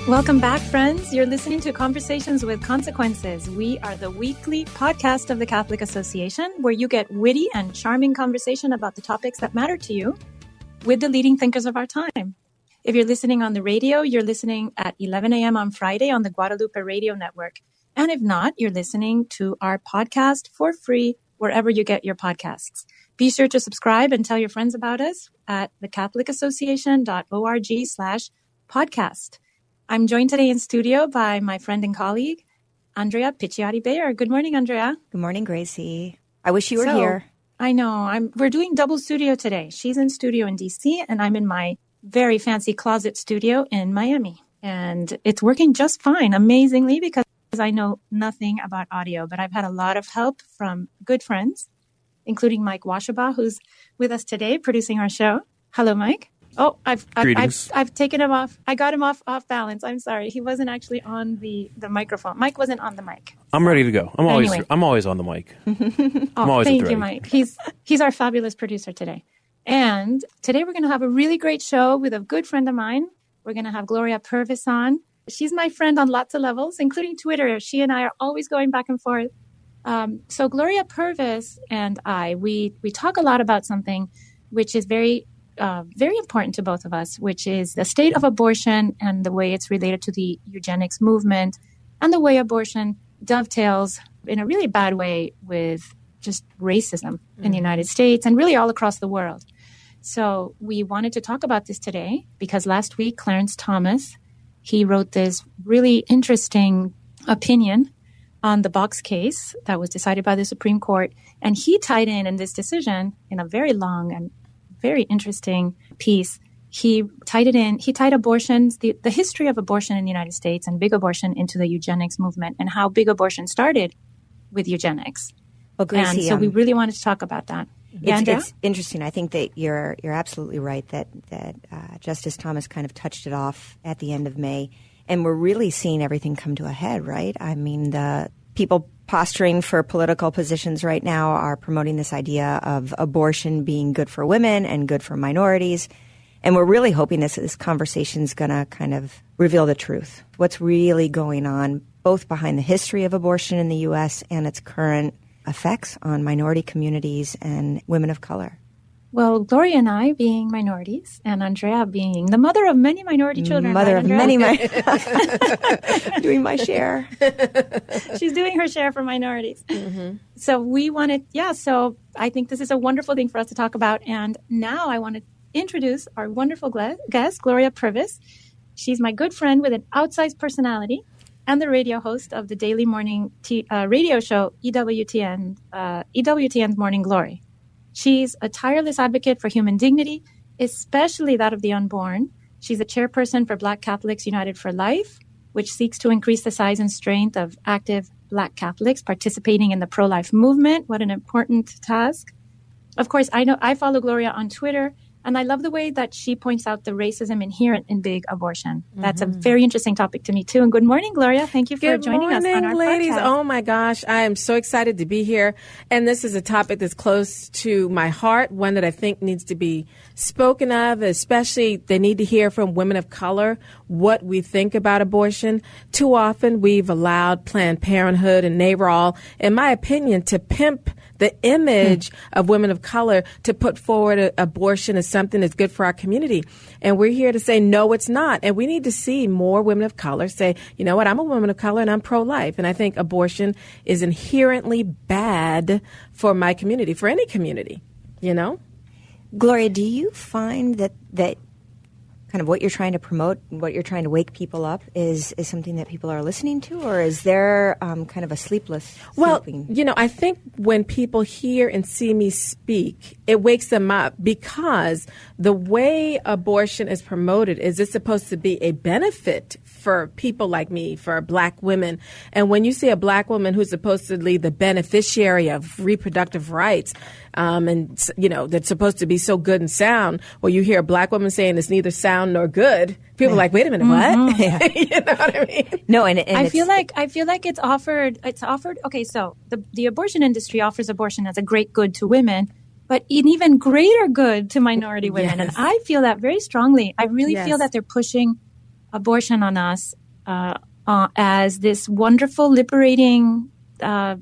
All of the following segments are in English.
Welcome back, friends. You're listening to Conversations with Consequences. We are the weekly podcast of the Catholic Association, where you get witty and charming conversation about the topics that matter to you with the leading thinkers of our time. If you're listening on the radio, you're listening at 11 a.m. on Friday on the Guadalupe Radio Network. And if not, you're listening to our podcast for free wherever you get your podcasts. Be sure to subscribe and tell your friends about us at thecatholicassociation.org/podcast. I'm joined today in studio by my friend and colleague, Andrea Picciotti-Bayer. Good morning, Andrea. Good morning, Gracie. I wish you were here. I know. We're doing double studio today. She's in studio in D.C., and I'm in my very fancy closet studio in Miami. And it's working just fine, amazingly, because I know nothing about audio. But I've had a lot of help from good friends, including Mike Washaba, who's with us today producing our show. Hello, Mike. Oh, I've taken him off. I got him off balance. I'm sorry. He wasn't actually on the microphone. Mike wasn't on the mic. I'm ready to go. I'm always on the mic. Thank you, Mike. He's our fabulous producer today. And today we're going to have a really great show with a good friend of mine. We're going to have Gloria Purvis on. She's my friend on lots of levels, including Twitter. She and I are always going back and forth. So Gloria Purvis and I, we talk a lot about something which is very important to both of us, which is the state of abortion and the way it's related to the eugenics movement and the way abortion dovetails in a really bad way with just racism in the United States and really all across the world. So we wanted to talk about this today because last week, Clarence Thomas, he wrote this really interesting opinion on the Box case that was decided by the Supreme Court. And he tied in this decision in a very long and very interesting piece. He tied abortions, the history of abortion in the United States and big abortion into the eugenics movement and how big abortion started with eugenics. Well, Gracie, and so we really wanted to talk about that. It's interesting. I think that you're absolutely right that Justice Thomas kind of touched it off at the end of May. And we're really seeing everything come to a head, right? I mean, the people posturing for political positions right now are promoting this idea of abortion being good for women and good for minorities. And we're really hoping this conversation is going to kind of reveal the truth. What's really going on, both behind the history of abortion in the U.S. and its current effects on minority communities and women of color. Well, Gloria and I being minorities, and Andrea being the mother of many minority children. Mother of many, doing my share. She's doing her share for minorities. Mm-hmm. So we wanted, so I think this is a wonderful thing for us to talk about. And now I want to introduce our wonderful guest, Gloria Purvis. She's my good friend with an outsized personality and the radio host of the daily morning radio show, EWTN's Morning Glory. She's a tireless advocate for human dignity, especially that of the unborn. She's a chairperson for Black Catholics United for Life, which seeks to increase the size and strength of active Black Catholics participating in the pro-life movement. What an important task. Of course, I follow Gloria on Twitter, and I love the way that she points out the racism inherent in big abortion. That's a very interesting topic to me, too. And good morning, Gloria. Thank you for joining us on our ladies. podcast. Oh, my gosh. I am so excited to be here. And this is a topic that's close to my heart, one that I think needs to be spoken of, especially they need to hear from women of color what we think about abortion. Too often we've allowed Planned Parenthood and NARAL, in my opinion, to pimp the image of women of color to put forward abortion as something that's good for our community. And we're here to say, no, it's not. And we need to see more women of color say, you know what, I'm a woman of color and I'm pro-life. And I think abortion is inherently bad for my community, for any community, you know? Gloria, do you find that kind of what you're trying to promote, what you're trying to wake people up is something that people are listening to, or is there kind of a sleepless sleeping? You know, I think when people hear and see me speak, it wakes them up because the way abortion is promoted is it's supposed to be a benefit for people like me, for Black women. And when you see a Black woman who's supposedly the beneficiary of reproductive rights, and, you know, that's supposed to be so good and sound, well, you hear a Black woman saying it's neither sound nor good. People are like, wait a minute, what? Yeah. You know what I mean? No, and I feel like it's offered. Okay, so the abortion industry offers abortion as a great good to women, but an even greater good to minority women. Yes. And I feel that very strongly. I really feel that they're pushing abortion on us as this wonderful, liberating, a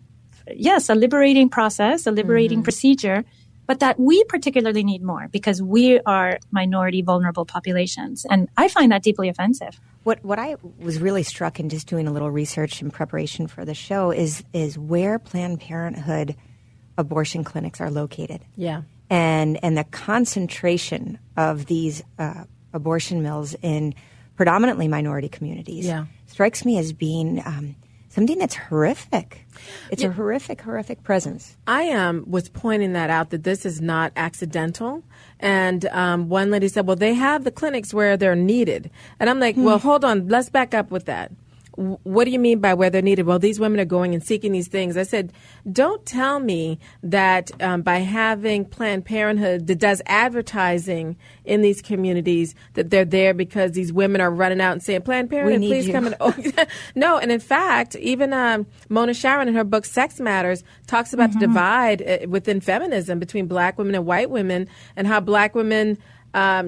liberating process, a liberating procedure, but that we particularly need more because we are minority, vulnerable populations. And I find that deeply offensive. What I was really struck in just doing a little research in preparation for the show is where Planned Parenthood abortion clinics are located. Yeah. And the concentration of these abortion mills in predominantly minority communities strikes me as being something that's horrific. It's a horrific presence. I was pointing that out, that this is not accidental. And one lady said, well, they have the clinics where they're needed. And I'm like, well, hold on, let's back up with that. What do you mean by where they're needed? Well, these women are going and seeking these things. I said, don't tell me that by having Planned Parenthood that does advertising in these communities that they're there because these women are running out and saying, Planned Parenthood, please come in. No, and in fact, even Mona Sharon in her book Sex Matters talks about the divide within feminism between black women and white women, and how black women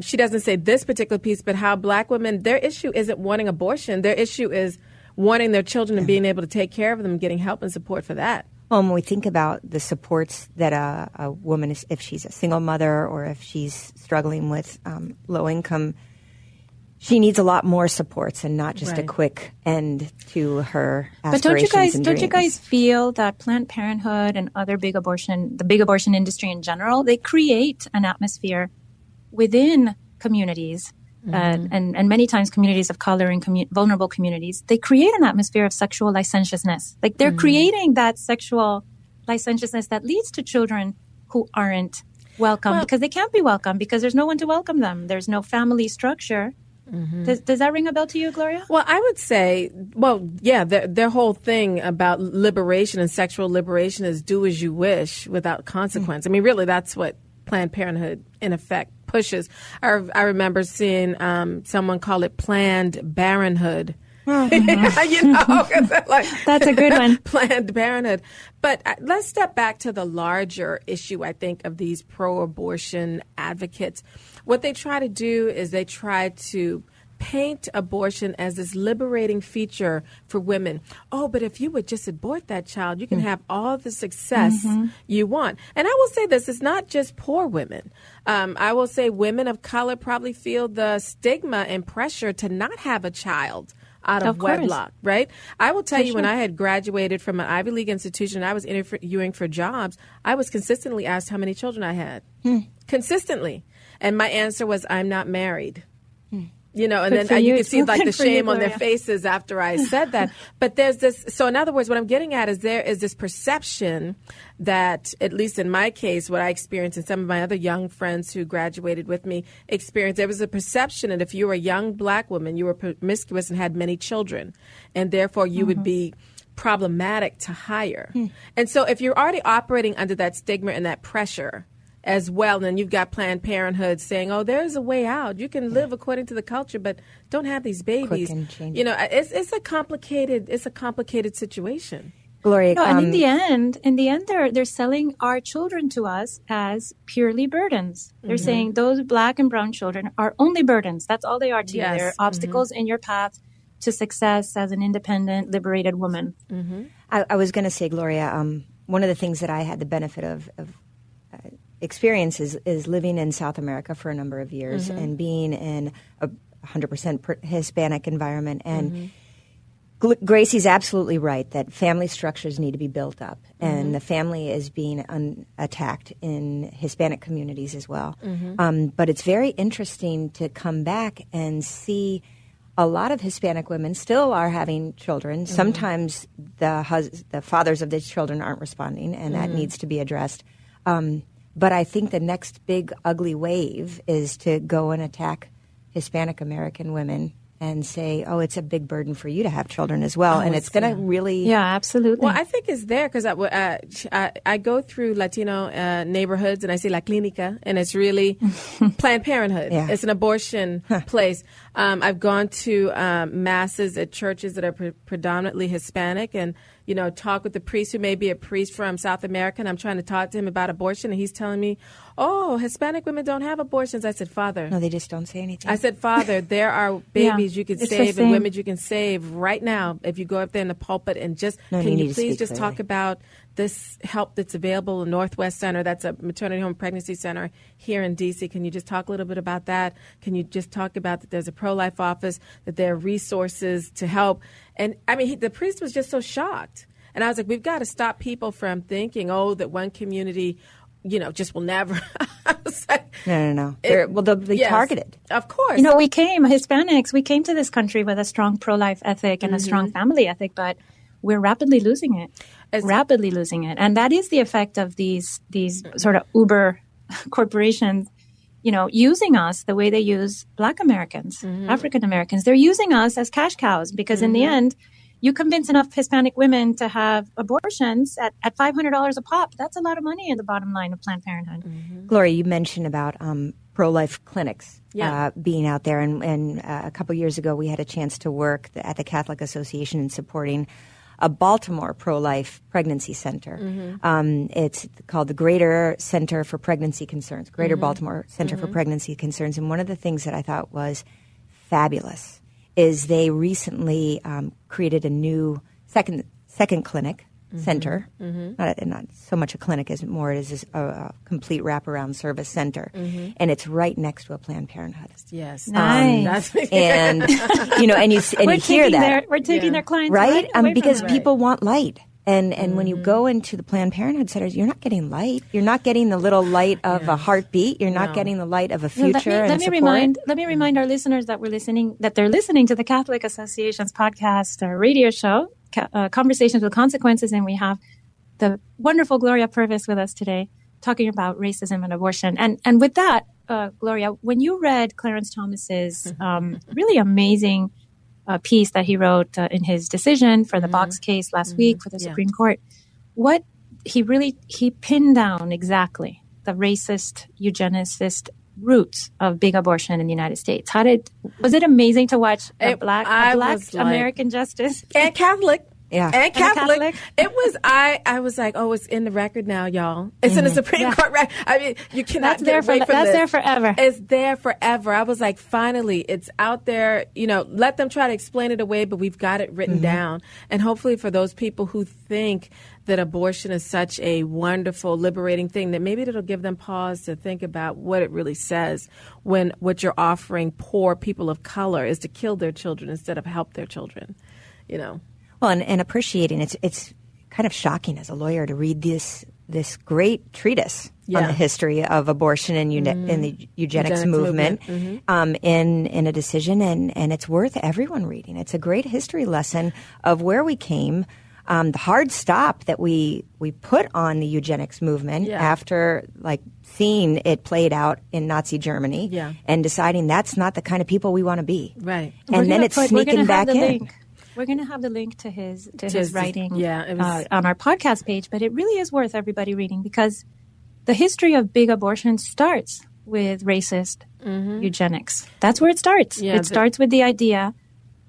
she doesn't say this particular piece, but how black women, their issue isn't wanting abortion. Their issue is wanting their children and being able to take care of them and getting help and support for that. Well, when we think about the supports that a woman, if she's a single mother or if she's struggling with low income, she needs a lot more supports and not just a quick end to her aspirations. But don't you guys feel that Planned Parenthood and other the big abortion industry in general, they create an atmosphere within communities, and many times communities of color and vulnerable communities, they create an atmosphere of sexual licentiousness. Like they're creating that sexual licentiousness that leads to children who aren't welcome because they can't be welcome because there's no one to welcome them. There's no family structure. Does that ring a bell to you, Gloria? Well, I would say, their whole thing about liberation and sexual liberation is do as you wish without consequence. I mean, really, that's what Planned Parenthood, in effect, pushes. I remember seeing someone call it Planned Parenthood. Like, that's a good one. Planned Parenthood. But let's step back to the larger issue, I think, of these pro-abortion advocates. What they try to do is they try to paint abortion as this liberating feature for women. Oh, but if you would just abort that child, you can have all the success you want. And I will say this, it's not just poor women. I will say women of color probably feel the stigma and pressure to not have a child out of wedlock, right? I will tell you, when I had graduated from an Ivy League institution, I was interviewing for jobs, I was consistently asked how many children I had. Consistently. And my answer was, I'm not married. You know, and then you can see like the shame on their faces after I said that. But there's this, so in other words, what I'm getting at is there is this perception that, at least in my case, what I experienced and some of my other young friends who graduated with me experienced, there was a perception that if you were a young black woman, you were promiscuous and had many children, and therefore you would be problematic to hire. And so if you're already operating under that stigma and that pressure, as well, and you've got Planned Parenthood saying, "Oh, there's a way out. You can live according to the culture, but don't have these babies." You know, it's a complicated situation. Gloria, no, and in the end, they're selling our children to us as purely burdens. They're saying those black and brown children are only burdens. That's all they are to you. They're obstacles in your path to success as an independent, liberated woman. I was going to say, Gloria, one of the things that I had the benefit of experience is living in South America for a number of years and being in a 100% Hispanic environment. And Gracie's absolutely right that family structures need to be built up, and the family is being attacked in Hispanic communities as well. But it's very interesting to come back and see a lot of Hispanic women still are having children. Sometimes the fathers of the children aren't responding, and that needs to be addressed. But I think the next big ugly wave is to go and attack Hispanic American women and say, oh, it's a big burden for you to have children as well. And it's going to really... Yeah, absolutely. Well, I think it's there because I go through Latino neighborhoods and I see La Clinica, and it's really Planned Parenthood. It's an abortion place. I've gone to masses at churches that are predominantly Hispanic, and talk with the priest who may be a priest from South America, and I'm trying to talk to him about abortion, and he's telling me, oh, Hispanic women don't have abortions. I said, Father. No, they just don't say anything. I said, Father, there are babies you can save and women you can save right now if you go up there in the pulpit and just, can you please just talk about this help that's available in Northwest Center? That's a maternity home pregnancy center here in D.C. Can you just talk a little bit about that? Can you just talk about that there's a pro-life office, that there are resources to help? And, the priest was just so shocked. And I was like, we've got to stop people from thinking, that one community, just will never. I was like, no. They'll be targeted. Of course. Hispanics, we came to this country with a strong pro-life ethic and a strong family ethic, but we're rapidly losing it. And that is the effect of these sort of Uber corporations, using us the way they use Black Americans, African Americans. They're using us as cash cows because in the end, you convince enough Hispanic women to have abortions at $500 a pop. That's a lot of money in the bottom line of Planned Parenthood. Gloria, you mentioned about pro-life clinics being out there. And a couple years ago, we had a chance to work at the Catholic Association in supporting a Baltimore pro-life pregnancy center. It's called the Greater Center for Pregnancy Concerns, Greater Baltimore Center for Pregnancy Concerns. And one of the things that I thought was fabulous is they recently created a new second clinic center. Not so much a clinic as more it is a complete wraparound service center, and it's right next to a Planned Parenthood. Yes, nice. And and you hear that we're taking their clients right because people want light. And when you go into the Planned Parenthood centers, you're not getting light. You're not getting the little light of a heartbeat. You're not getting the light of a future. Let me remind our listeners that they're listening to the Catholic Association's podcast radio show, Conversations with Consequences, and we have the wonderful Gloria Purvis with us today, talking about racism and abortion. And with that, Gloria, when you read Clarence Thomas's really amazing piece that he wrote in his decision for the Box case last week for the Supreme Court, what he pinned down exactly the racist, eugenicist roots of big abortion in the United States. Was it amazing to watch a black American justice and Catholic? Yeah. And Catholic. It was, I was like, it's in the record now, y'all. It's in the Supreme Court record. You cannot That's there forever. It's there forever. I was like, finally, it's out there. Let them try to explain it away, but we've got it written down. And hopefully for those people who think that abortion is such a wonderful, liberating thing, that maybe it'll give them pause to think about what it really says when what you're offering poor people of color is to kill their children instead of help their children, Well, and appreciating it's kind of shocking as a lawyer to read this great treatise on the history of abortion and in the eugenics movement in a decision, and it's worth everyone reading. It's a great history lesson of where we came, the hard stop that we put on the eugenics movement after seeing it played out in Nazi Germany and deciding that's not the kind of people we want to be. Right. And then it's sneaking back in. We're going to have the link to his writing on our podcast page, but it really is worth everybody reading because the history of big abortion starts with racist eugenics. That's where it starts. It starts with the idea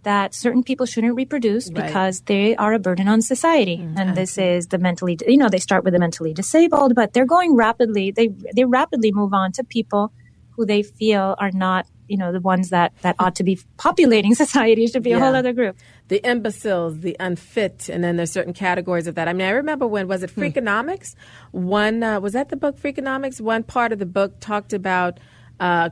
that certain people shouldn't reproduce because they are a burden on society. And this is the mentally, they start with the mentally disabled, but they're going rapidly. They rapidly move on to people who they feel are not, the ones that ought to be populating society. Should be a whole other group. The imbeciles, the unfit, and then there's certain categories of that. I remember was it Freakonomics? Was that the book Freakonomics? One part of the book talked about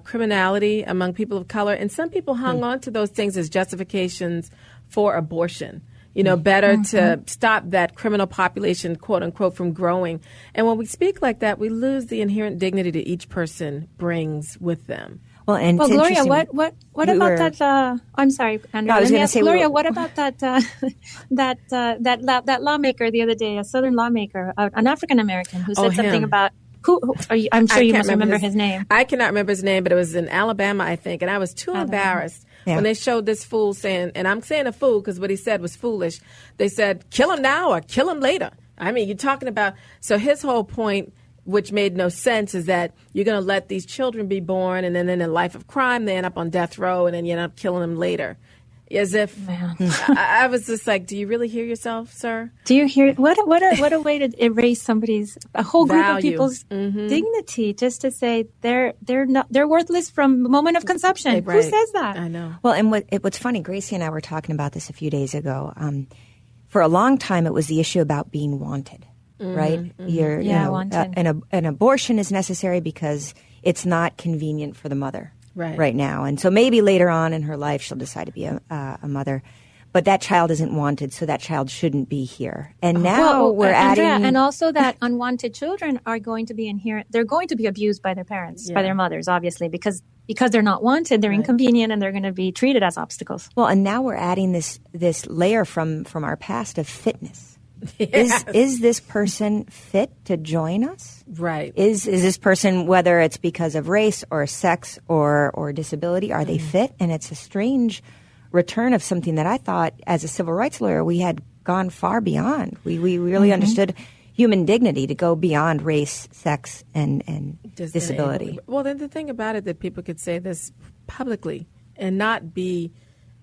criminality among people of color, and some people hung on to those things as justifications for abortion. Better to stop that criminal population, quote unquote, from growing. And when we speak like that, we lose the inherent dignity that each person brings with them. Well, Gloria, what about that? I'm sorry, Andrea. No, I was going to say, Gloria, what about that lawmaker the other day, a Southern lawmaker, an African American, who said something about I'm sure you must remember his name. I cannot remember his name, but it was in Alabama, I think, and I was too embarrassed when they showed this fool saying, and I'm saying a fool because what he said was foolish. They said, "Kill him now or kill him later." You're talking about. So his whole point, which made no sense, is that you're going to let these children be born, and then in a life of crime, they end up on death row, and then you end up killing them later. As if I was just like, do you really hear yourself, sir? Do you hear what a way to erase a whole group of people's dignity, just to say they're worthless from the moment of conception. Right. Who says that? I know. Well, and what's funny, Gracie and I were talking about this a few days ago. For a long time, it was the issue about being wanted, right? Wanted. An abortion is necessary because it's not convenient for the mother. Right now. And so maybe later on in her life she'll decide to be a mother. But that child isn't wanted, so that child shouldn't be here. And now we're adding... Andrea, and also that unwanted children are going to be they're going to be abused by their parents, by their mothers, obviously, because they're not wanted, they're inconvenient, and they're going to be treated as obstacles. Well, and now we're adding this layer from our past of fitness. Yes. Is this person fit to join us? Right. Is this person, whether it's because of race or sex or disability, are they fit? And it's a strange return of something that I thought, as a civil rights lawyer, we had gone far beyond. We really understood human dignity to go beyond race, sex, and disability. Well, then the thing about it that people could say this publicly and not be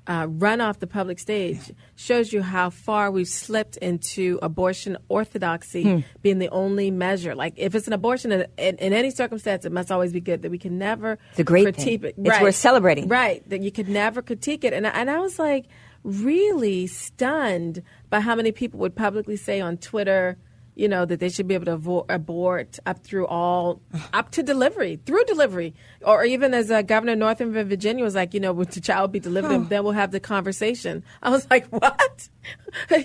run off the public stage shows you how far we've slipped into abortion orthodoxy being the only measure. Like, if it's an abortion in any circumstance, it must always be good. That we can never critique it. It's worth celebrating. Right. That you could never critique it. And I was like really stunned by how many people would publicly say on Twitter, that they should be able to abort up to delivery, through delivery. Or even as Governor Northam of Virginia was like, when the child be delivered, and then we'll have the conversation. I was like, what?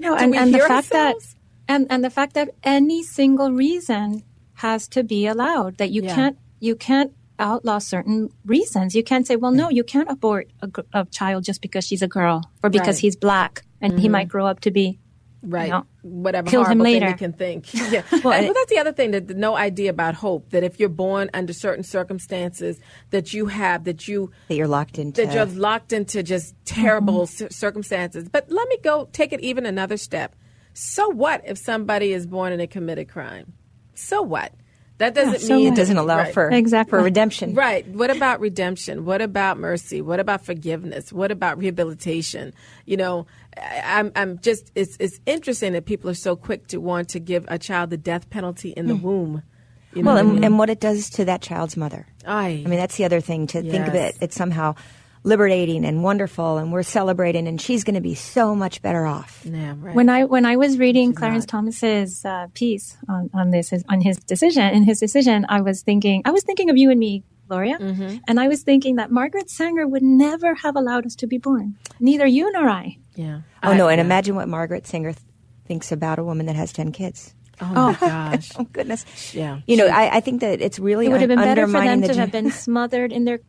No, and the fact ourselves? And the fact that any single reason has to be allowed, that you can't outlaw certain reasons. You can't say, well, no, you can't abort a child just because she's a girl or because he's black and he might grow up to be whatever kill horrible him later. Thing you can think. Yeah. Well, that's the other thing, that no idea about hope, that if you're born under certain circumstances that you're locked into just terrible circumstances. But let me take it even another step. So what if somebody is born in a committed crime? So what? That doesn't mean it doesn't allow for redemption. Right. What about redemption? What about mercy? What about forgiveness? What about rehabilitation? I'm just, it's interesting that people are so quick to want to give a child the death penalty in the womb. And what it does to that child's mother. I mean, that's the other thing, to think of it. It's somehow liberating and wonderful, and we're celebrating, and she's going to be so much better off. Yeah, right. When I was reading Clarence Thomas's piece on his decision, I was thinking of you and me, Gloria, and I was thinking that Margaret Sanger would never have allowed us to be born, neither you nor I. Yeah. Imagine what Margaret Sanger thinks about a woman that has 10 kids. Oh my gosh! Oh goodness! Yeah. I think that it's really it would have been better for them to have been smothered in their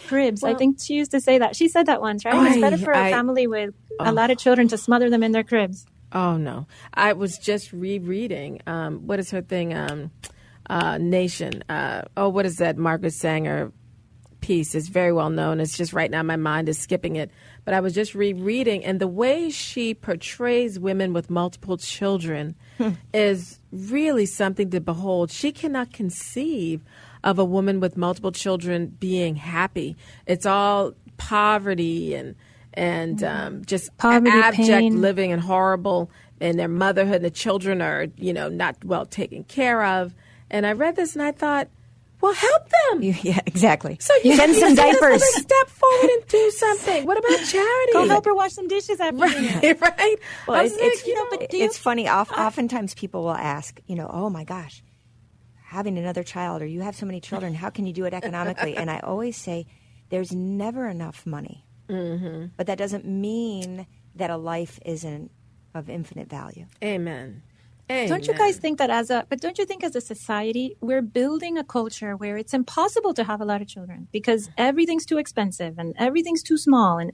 cribs. Well, I think she used to say that. She said that once, right? It's better for a family with a lot of children to smother them in their cribs. Oh, no. I was just rereading, what is her thing? Nation. What is that Margaret Sanger piece? It's very well known. It's just right now my mind is skipping it. But I was just rereading, and the way she portrays women with multiple children is really something to behold. She cannot conceive of a woman with multiple children being happy. It's all poverty and just poverty, abject pain. Living and horrible, and their motherhood, and the children are, not well taken care of. And I read this and I thought, well, help them. Yeah, exactly. So you send some diapers. Step forward and do something. What about charity? Go help her wash some dishes after dinner. Right. Well, it's funny. Oftentimes people will ask, oh my gosh, having another child, or you have so many children, how can you do it economically? And I always say, there's never enough money. Mm-hmm. But that doesn't mean that a life isn't of infinite value. Amen. Don't you guys think that don't you think as a society, we're building a culture where it's impossible to have a lot of children because everything's too expensive and everything's too small and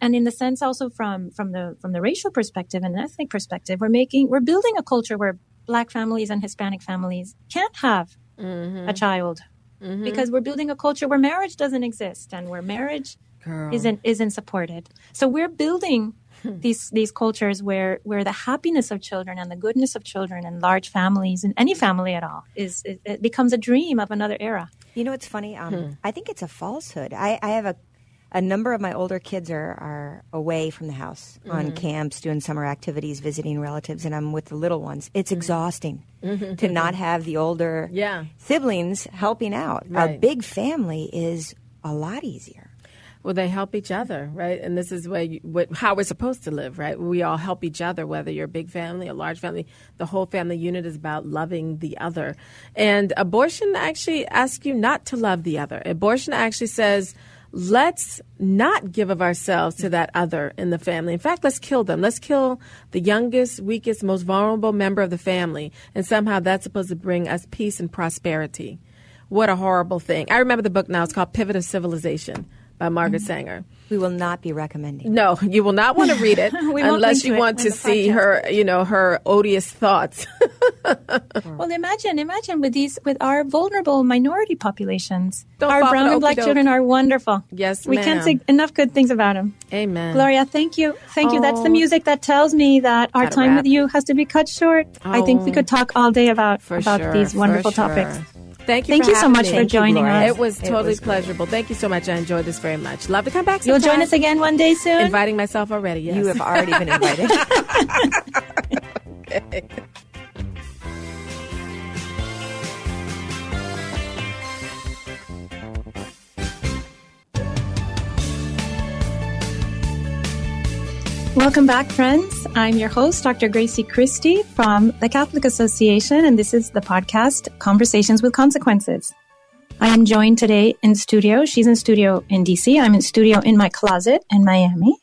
in the sense also from the racial perspective and ethnic perspective, we're building a culture where Black families and Hispanic families can't have a child because we're building a culture where marriage doesn't exist and where marriage isn't supported. So we're building these cultures where the happiness of children and the goodness of children and large families and any family at all it becomes a dream of another era. It's funny. I think it's a falsehood. I have a number of my older kids are away from the house on camps, doing summer activities, visiting relatives, and I'm with the little ones. It's exhausting to not have the older siblings helping out. Right. A big family is a lot easier. Well, they help each other, right? And this is how we're supposed to live, right? We all help each other, whether you're a big family, a large family. The whole family unit is about loving the other. And abortion actually asks you not to love the other. Abortion actually says, let's not give of ourselves to that other in the family. In fact, let's kill them. Let's kill the youngest, weakest, most vulnerable member of the family. And somehow that's supposed to bring us peace and prosperity. What a horrible thing. I remember the book now. It's called Pivot of Civilization by Margaret Sanger. We will not be recommending. No, you will not want to read it unless you want to see her, her odious thoughts. Well, imagine with our vulnerable minority populations. Don't our fall for brown the and black okey-doke. children are wonderful. Yes, we ma'am. can't say enough good things about them. Amen. Gloria, thank you. That's the music that tells me that our Gotta time wrap. with you has to be cut short. I think we could talk all day about Sure, these wonderful for sure. topics. Thank you Thank for you so having much me. for joining us. It was totally pleasurable. Thank you so much. I enjoyed this very much. Love to come back You'll sometime. join us again one day soon? Inviting myself already, yes. You have already been invited. Okay. Welcome back, friends. I'm your host, Dr. Grazie Christie from the Catholic Association, and this is the podcast, Conversations with Consequences. I am joined today in studio. She's in studio in DC. I'm in studio in my closet in Miami.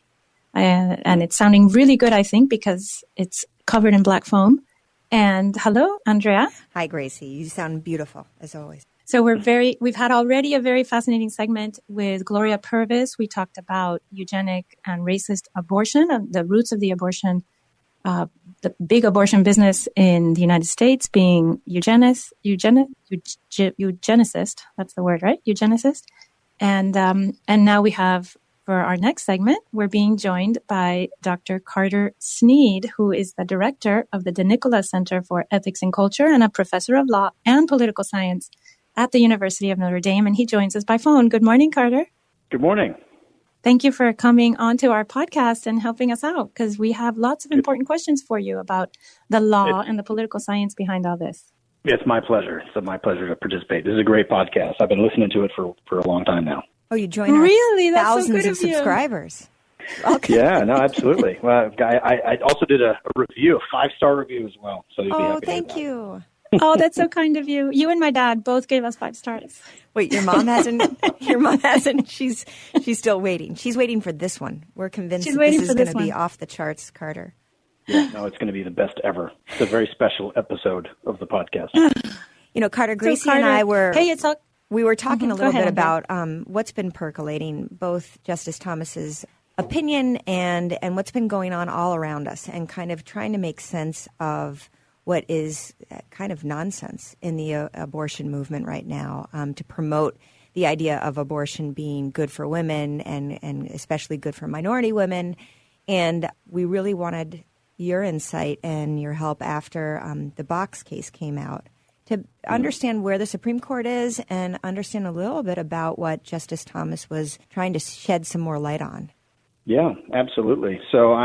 And it's sounding really good, I think, because it's covered in black foam. And hello, Andrea. Hi, Gracie. You sound beautiful, as always. So we've had already a very fascinating segment with Gloria Purvis. We talked about eugenic and racist abortion, and the roots of the abortion, the big abortion business in the United States being eugenicist. That's the word, right? Eugenicist. And now we have, for our next segment, we're being joined by Dr. Carter Snead, who is the director of the De Nicola Center for Ethics and Culture and a professor of law and political science at the University of Notre Dame, and he joins us by phone. Good morning, Carter. Good morning. Thank you for coming onto our podcast and helping us out, because we have lots of important questions for you about the law and the political science behind all this. It's my pleasure. It's my pleasure to participate. This is a great podcast. I've been listening to it for a long time now. Oh, you joined our really? That's thousands so good of of you. subscribers. Okay. Yeah, no, absolutely. Well, I also did a review, a 5-star review as well. So you'd be happy to hear thank that. you. Oh, that's so kind of you. You and my dad both gave us 5 stars. Wait, your mom hasn't? Your mom hasn't? She's still waiting. She's waiting for this one. We're convinced She's that waiting this is for going this to be one. off the charts, Carter. Yeah, no, it's going to be the best ever. It's a very special episode of the podcast. Carter, Gracie Carter, and I were... Hey, it's all... We were talking a little ahead, bit about what's been percolating, both Justice Thomas's opinion and what's been going on all around us, and kind of trying to make sense of what is kind of nonsense in the abortion movement right now, to promote the idea of abortion being good for women and especially good for minority women. And we really wanted your insight and your help after the Box case came out to understand where the Supreme Court is and understand a little bit about what Justice Thomas was trying to shed some more light on. Yeah, absolutely. So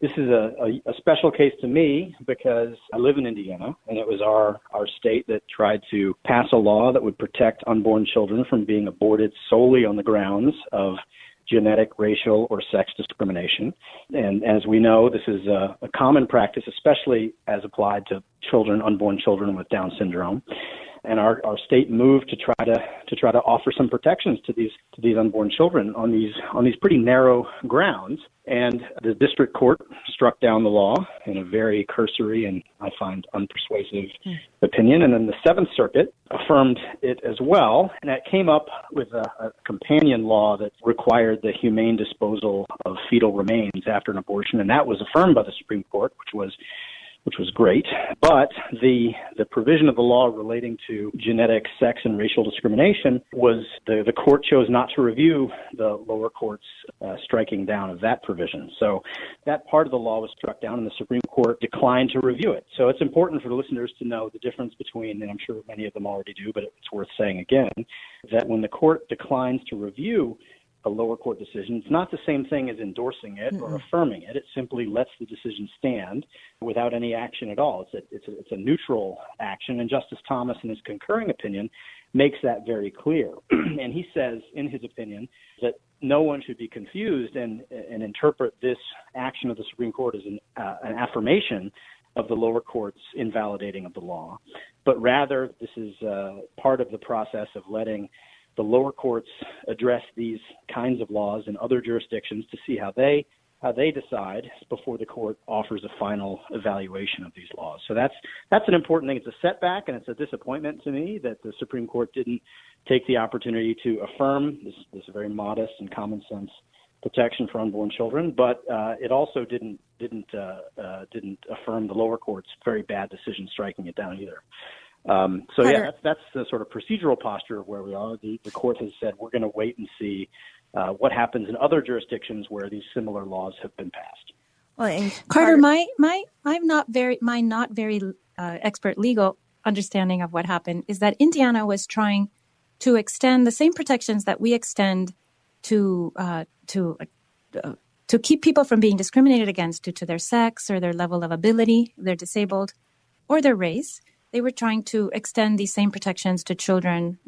this is a special case to me because I live in Indiana, and it was our state that tried to pass a law that would protect unborn children from being aborted solely on the grounds of genetic, racial, or sex discrimination. And as we know, this is a common practice, especially as applied to unborn children with Down syndrome. And our state moved to try to offer some protections to these unborn children on these pretty narrow grounds. And the district court struck down the law in a very cursory and I find unpersuasive opinion. And then the Seventh Circuit affirmed it as well. And that came up with a companion law that required the humane disposal of fetal remains after an abortion. And that was affirmed by the Supreme Court, which was great. But the provision of the law relating to genetic, sex, and racial discrimination was the court chose not to review the lower court's striking down of that provision. So that part of the law was struck down, and the Supreme Court declined to review it. So it's important for the listeners to know the difference between, and I'm sure many of them already do, but it's worth saying again, that when the court declines to review a lower court decision. It's not the same thing as endorsing it or affirming it. It simply lets the decision stand without any action at all. It's a neutral action, and Justice Thomas, in his concurring opinion, makes that very clear. And he says, in his opinion, that no one should be confused and interpret this action of the Supreme Court as an affirmation of the lower court's invalidating of the law, but rather this is part of the process of letting the lower courts address these kinds of laws in other jurisdictions to see how they decide before the court offers a final evaluation of these laws. So that's an important thing. It's a setback, and it's a disappointment to me that the Supreme Court didn't take the opportunity to affirm this very modest and common sense protection for unborn children, but it also didn't affirm the lower court's very bad decision striking it down either. That's the sort of procedural posture of where we are. The court has said we're going to wait and see what happens in other jurisdictions where these similar laws have been passed. Well, and Carter, my not very expert legal understanding of what happened is that Indiana was trying to extend the same protections that we extend to keep people from being discriminated against due to their sex or their level of ability, they're disabled, or their race. They were trying to extend these same protections to children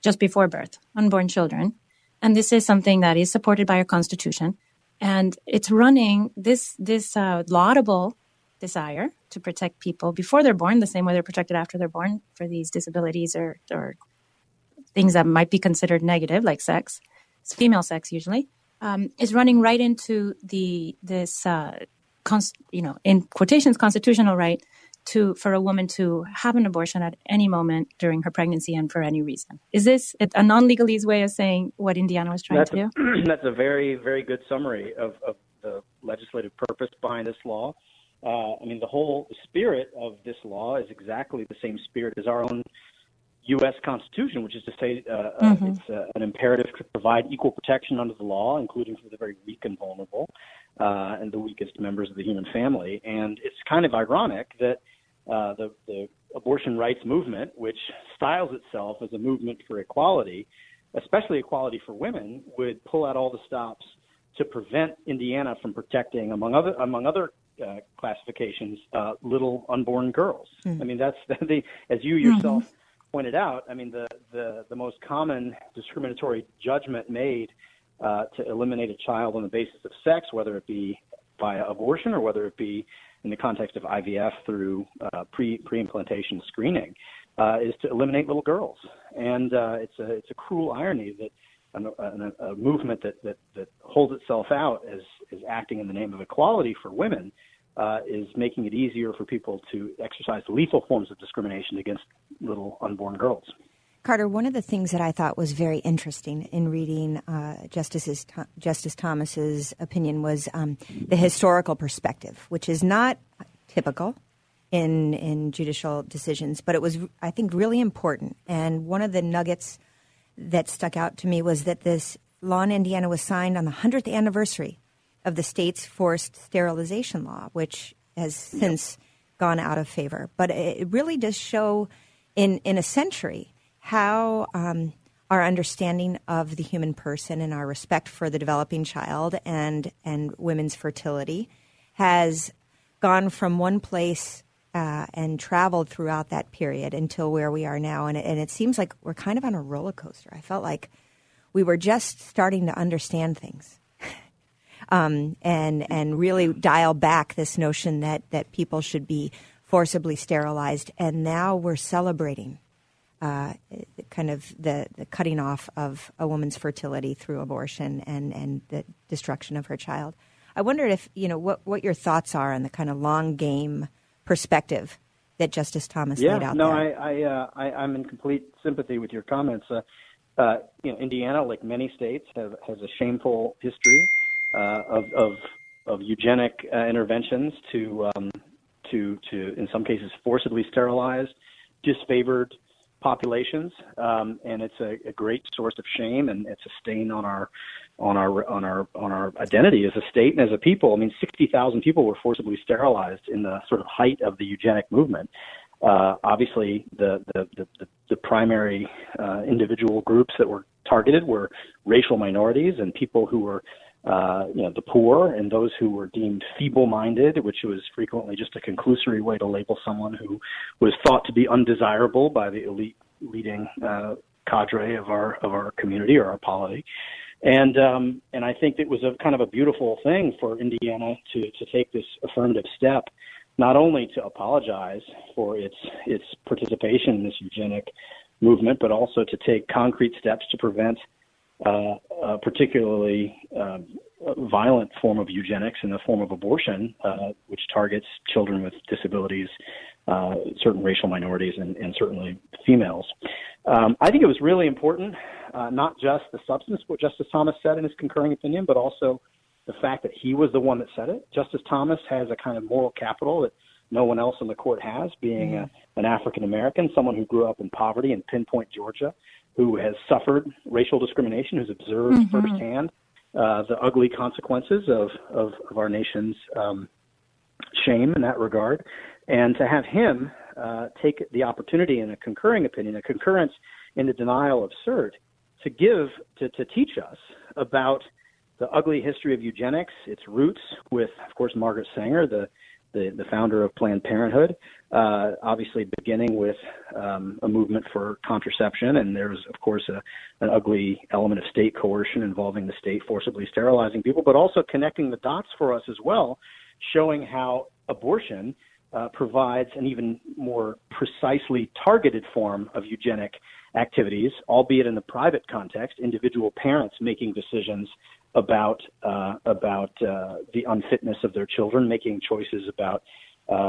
just before birth, unborn children. And this is something that is supported by our Constitution. And it's running this laudable desire to protect people before they're born, the same way they're protected after they're born for these disabilities or things that might be considered negative, like sex. It's female sex usually, is running right into this in quotations, constitutional right for a woman to have an abortion at any moment during her pregnancy and for any reason. Is this a non-legalese way of saying what Indiana was trying to do? That's a very, very good summary of the legislative purpose behind this law. The whole spirit of this law is exactly the same spirit as our own U.S. Constitution, which is to say it's an imperative to provide equal protection under the law, including for the very weak and vulnerable and the weakest members of the human family. And it's kind of ironic that the abortion rights movement, which styles itself as a movement for equality, especially equality for women, would pull out all the stops to prevent Indiana from protecting, among other classifications, little unborn girls. That's as you yourself pointed out. The most common discriminatory judgment made to eliminate a child on the basis of sex, whether it be via abortion or whether it be in the context of IVF through pre-implantation screening, is to eliminate little girls. And it's a cruel irony that a movement that holds itself out as acting in the name of equality for women is making it easier for people to exercise lethal forms of discrimination against little unborn girls. Carter, one of the things that I thought was very interesting in reading Justice Thomas's opinion was the historical perspective, which is not typical in judicial decisions, but it was, I think, really important. And one of the nuggets that stuck out to me was that this law in Indiana was signed on the 100th anniversary of the state's forced sterilization law, which has since gone out of favor. But it really does show in a century how our understanding of the human person and our respect for the developing child and women's fertility has gone from one place and traveled throughout that period until where we are now. And it seems like we're kind of on a roller coaster. I felt like we were just starting to understand things and really dial back this notion that people should be forcibly sterilized. And now we're celebrating kind of the cutting off of a woman's fertility through abortion and the destruction of her child. I wondered if, what your thoughts are on the kind of long game perspective that Justice Thomas laid out there. I'm in complete sympathy with your comments. Indiana, like many states, has a shameful history of eugenic interventions to in some cases forcibly sterilized disfavored populations, and it's a great source of shame, and it's a stain on our identity as a state and as a people. 60,000 people were forcibly sterilized in the sort of height of the eugenic movement. Obviously, the primary individual groups that were targeted were racial minorities and people who were the poor and those who were deemed feeble-minded, which was frequently just a conclusory way to label someone who was thought to be undesirable by the elite leading cadre of our community or our polity. And I think it was a kind of a beautiful thing for Indiana to take this affirmative step, not only to apologize for its participation in this eugenic movement, but also to take concrete steps to prevent a particularly violent form of eugenics in the form of abortion, which targets children with disabilities, certain racial minorities, and certainly females. I think it was really important, not just the substance, what Justice Thomas said in his concurring opinion, but also the fact that he was the one that said it. Justice Thomas has a kind of moral capital that no one else in the court has, being an African-American, someone who grew up in poverty in Pinpoint, Georgia, who has suffered racial discrimination, who's observed firsthand the ugly consequences of our nation's shame in that regard. And to have him take the opportunity in a concurring opinion, a concurrence in the denial of cert, to teach us about the ugly history of eugenics, its roots with, of course, Margaret Sanger, the founder of Planned Parenthood, obviously beginning with a movement for contraception. And there's, of course, an ugly element of state coercion involving the state forcibly sterilizing people, but also connecting the dots for us as well, showing how abortion provides an even more precisely targeted form of eugenic activities, albeit in the private context, individual parents making decisions about the unfitness of their children, making choices about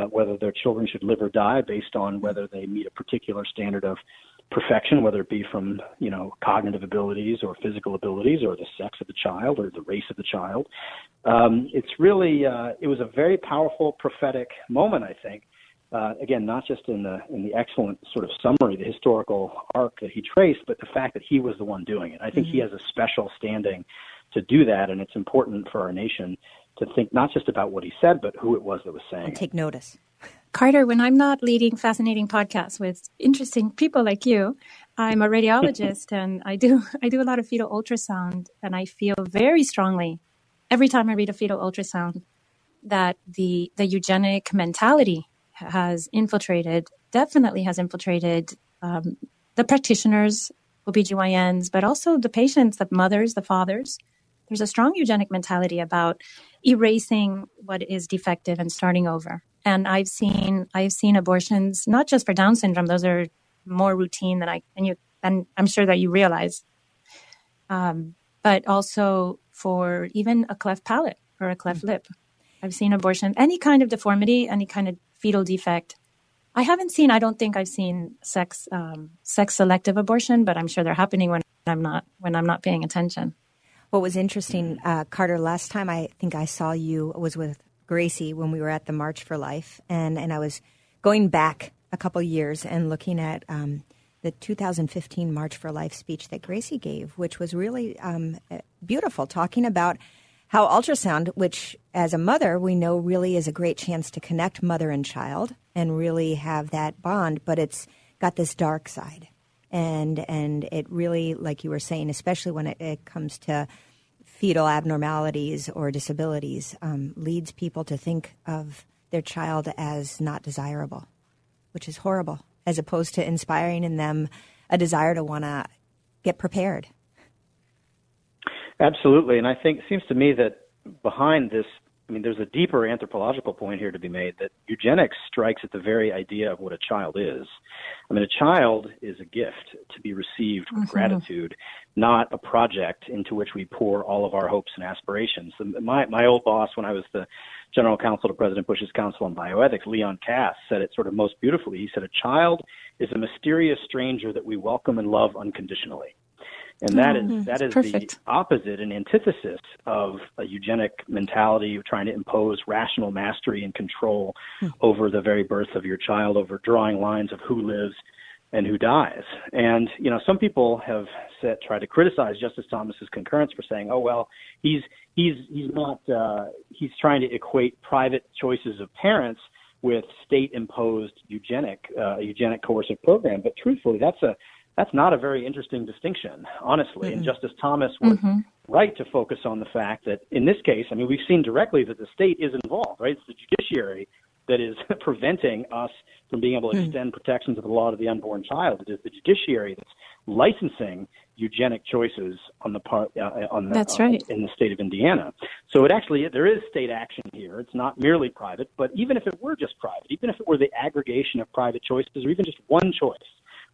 whether their children should live or die based on whether they meet a particular standard of perfection, whether it be from, cognitive abilities or physical abilities or the sex of the child or the race of the child. It's really, it was a very powerful prophetic moment, I think. Again, not just in the excellent sort of summary, the historical arc that he traced, but the fact that he was the one doing it. I think he has a special standing to do that, and it's important for our nation to think not just about what he said, but who it was that was saying and take notice. Carter, when I'm not leading fascinating podcasts with interesting people like you, I'm a radiologist and I do a lot of fetal ultrasound, and I feel very strongly every time I read a fetal ultrasound that the eugenic mentality definitely has infiltrated the practitioners, OBGYNs, but also the patients, the mothers, the fathers. There's a strong eugenic mentality about erasing what is defective and starting over. And I've seen abortions, not just for Down syndrome; those are more routine and I'm sure that you realize, but also for even a cleft palate or a cleft lip. I've seen abortion, any kind of deformity, any kind of fetal defect. I don't think I've seen sex selective abortion, but I'm sure they're happening when I'm not paying attention. What was interesting, Carter, last time I think I saw you was with Gracie when we were at the March for Life, and I was going back a couple years and looking at the 2015 March for Life speech that Gracie gave, which was really beautiful, talking about how ultrasound, which as a mother we know really is a great chance to connect mother and child and really have that bond, but it's got this dark side. And it really, like you were saying, especially when it comes to fetal abnormalities or disabilities, leads people to think of their child as not desirable, which is horrible, as opposed to inspiring in them a desire to want to get prepared. Absolutely. And I think it seems to me that behind this, there's a deeper anthropological point here to be made, that eugenics strikes at the very idea of what a child is. A child is a gift to be received with gratitude, not a project into which we pour all of our hopes and aspirations. My old boss, when I was the general counsel to President Bush's Council on Bioethics, Leon Cass, said it sort of most beautifully. He said, a child is a mysterious stranger that we welcome and love unconditionally. And that is the opposite and antithesis of a eugenic mentality of trying to impose rational mastery and control over the very birth of your child, over drawing lines of who lives and who dies. And, some people have tried to criticize Justice Thomas's concurrence for saying, oh, well, he's trying to equate private choices of parents with state-imposed eugenic coercive program. But truthfully, that's That's not a very interesting distinction, honestly. And Justice Thomas was right to focus on the fact that in this case, I mean, we've seen directly that the state is involved, right? It's the judiciary that is preventing us from being able to extend protections of the law to the unborn child. It is the judiciary that's licensing eugenic choices on the part in the state of Indiana. So there is state action here. It's not merely private, but even if it were just private, even if it were the aggregation of private choices, or even just one choice,